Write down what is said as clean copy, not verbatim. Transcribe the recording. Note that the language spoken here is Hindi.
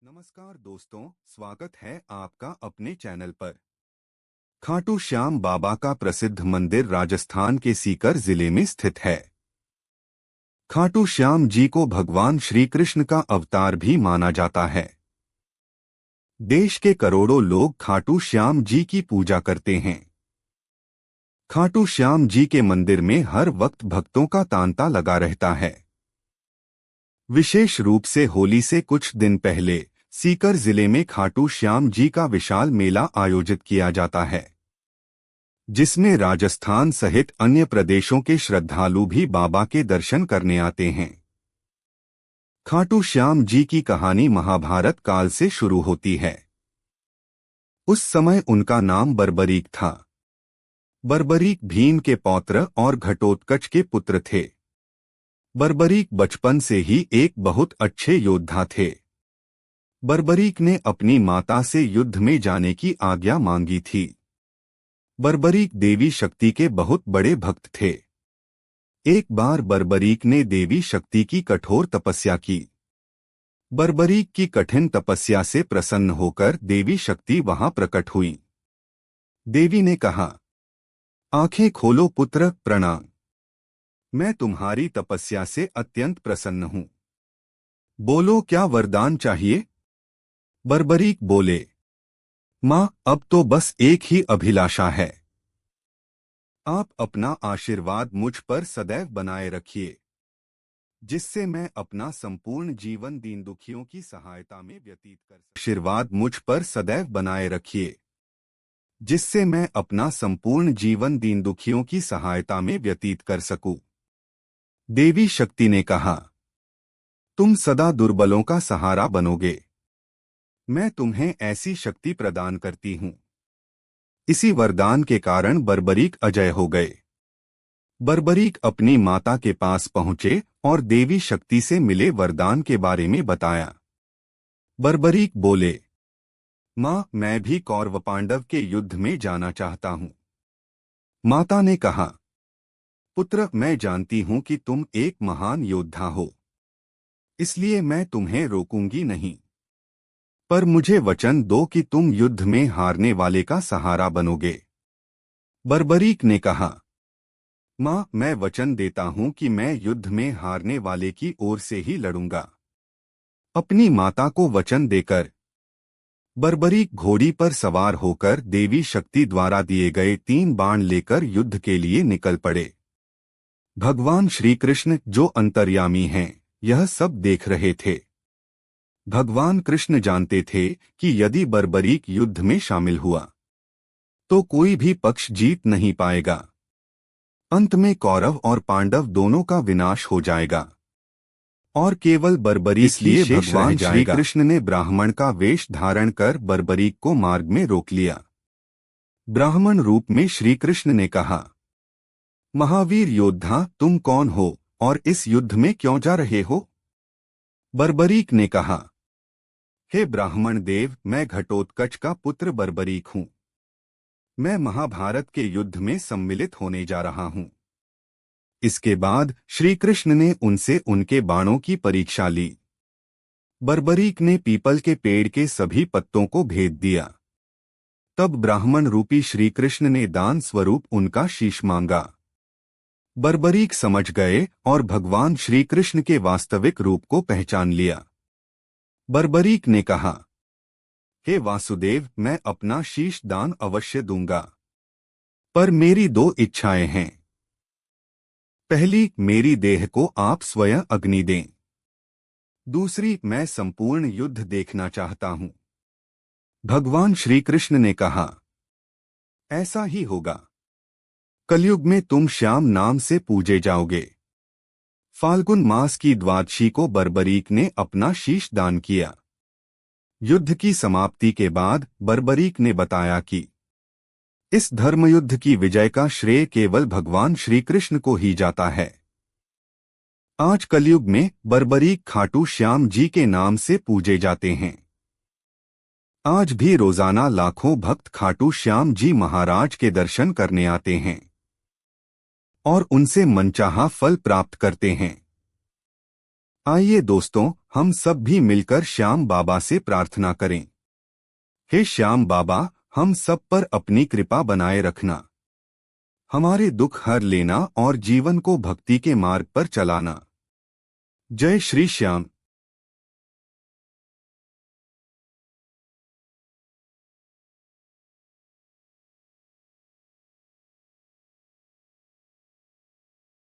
नमस्कार दोस्तों, स्वागत है आपका अपने चैनल पर। खाटू श्याम बाबा का प्रसिद्ध मंदिर राजस्थान के सीकर जिले में स्थित है। खाटू श्याम जी को भगवान श्री कृष्ण का अवतार भी माना जाता है। देश के करोड़ों लोग खाटू श्याम जी की पूजा करते हैं। खाटू श्याम जी के मंदिर में हर वक्त भक्तों का तांता लगा रहता है। विशेष रूप से होली से कुछ दिन पहले सीकर जिले में खाटू श्याम जी का विशाल मेला आयोजित किया जाता है, जिसमें राजस्थान सहित अन्य प्रदेशों के श्रद्धालु भी बाबा के दर्शन करने आते हैं। खाटू श्याम जी की कहानी महाभारत काल से शुरू होती है। उस समय उनका नाम बर्बरीक था। बर्बरीक भीम के पौत्र और घटोत्कच के पुत्र थे। बर्बरीक बचपन से ही एक बहुत अच्छे योद्धा थे। बर्बरीक ने अपनी माता से युद्ध में जाने की आज्ञा मांगी थी। बर्बरीक देवी शक्ति के बहुत बड़े भक्त थे। एक बार बर्बरीक ने देवी शक्ति की कठोर तपस्या की। बर्बरीक की कठिन तपस्या से प्रसन्न होकर देवी शक्ति वहां प्रकट हुई। देवी ने कहा, आंखें खोलो पुत्र, प्रणाम। मैं तुम्हारी तपस्या से अत्यंत प्रसन्न हूं। बोलो, क्या वरदान चाहिए? बर्बरीक बोले, मां, अब तो बस एक ही अभिलाषा है। आप अपना आशीर्वाद मुझ पर सदैव बनाए रखिए, जिससे मैं अपना संपूर्ण जीवन दीन दुखियों की सहायता में व्यतीत कर सकूं। आशीर्वाद मुझ पर सदैव बनाए रखिए, जिससे मैं अपना संपूर्ण जीवन दीन दुखियों की सहायता में व्यतीत कर सकूं। देवी शक्ति ने कहा, तुम सदा दुर्बलों का सहारा बनोगे। मैं तुम्हें ऐसी शक्ति प्रदान करती हूं। इसी वरदान के कारण बर्बरीक अजय हो गए। बर्बरीक अपनी माता के पास पहुंचे और देवी शक्ति से मिले वरदान के बारे में बताया। बर्बरीक बोले, मां, मैं भी कौरव पांडव के युद्ध में जाना चाहता हूं। माता ने कहा, पुत्र, मैं जानती हूं कि तुम एक महान योद्धा हो, इसलिए मैं तुम्हें रोकूंगी नहीं। पर मुझे वचन दो कि तुम युद्ध में हारने वाले का सहारा बनोगे। बर्बरीक ने कहा, मां, मैं वचन देता हूं कि मैं युद्ध में हारने वाले की ओर से ही लड़ूंगा। अपनी माता को वचन देकर बर्बरीक घोड़ी पर सवार होकर देवी शक्ति द्वारा दिए गए 3 बाण लेकर युद्ध के लिए निकल पड़े। भगवान श्री कृष्ण, जो अंतर्यामी हैं, यह सब देख रहे थे। भगवान कृष्ण जानते थे कि यदि बर्बरीक युद्ध में शामिल हुआ तो कोई भी पक्ष जीत नहीं पाएगा। अंत में कौरव और पांडव दोनों का विनाश हो जाएगा और केवल बर्बरीक ही शेष भगवान श्री कृष्ण ने ब्राह्मण का वेश धारण कर बर्बरीक को मार्ग में रोक लिया। ब्राह्मण रूप में श्री कृष्ण ने कहा, महावीर योद्धा, तुम कौन हो और इस युद्ध में क्यों जा रहे हो? बर्बरीक ने कहा, हे ब्राह्मण देव, मैं घटोत्कच का पुत्र बर्बरीक हूं। मैं महाभारत के युद्ध में सम्मिलित होने जा रहा हूं। इसके बाद श्री कृष्ण ने उनसे उनके बाणों की परीक्षा ली। बर्बरीक ने पीपल के पेड़ के सभी पत्तों को भेद दिया। तब ब्राह्मण रूपी श्री कृष्ण ने दान स्वरूप उनका शीश मांगा। बर्बरीक समझ गए और भगवान श्री कृष्ण के वास्तविक रूप को पहचान लिया। बर्बरीक ने कहा, हे वासुदेव, मैं अपना शीश दान अवश्य दूंगा, पर मेरी 2 इच्छाएं हैं। पहली, मेरी देह को आप स्वयं अग्नि दें। दूसरी, मैं संपूर्ण युद्ध देखना चाहता हूं। भगवान श्री कृष्ण ने कहा, ऐसा ही होगा। कलयुग में तुम श्याम नाम से पूजे जाओगे। फाल्गुन मास की द्वादशी को बर्बरीक ने अपना शीश दान किया। युद्ध की समाप्ति के बाद बर्बरीक ने बताया कि इस धर्मयुद्ध की विजय का श्रेय केवल भगवान श्री कृष्ण को ही जाता है। आज कलयुग में बर्बरीक खाटू श्याम जी के नाम से पूजे जाते हैं। आज भी रोजाना लाखों भक्त खाटू श्याम जी महाराज के दर्शन करने आते हैं और उनसे मनचाहा फल प्राप्त करते हैं। आइए दोस्तों, हम सब भी मिलकर श्याम बाबा से प्रार्थना करें। हे श्याम बाबा, हम सब पर अपनी कृपा बनाए रखना, हमारे दुख हर लेना और जीवन को भक्ति के मार्ग पर चलाना। जय श्री श्याम।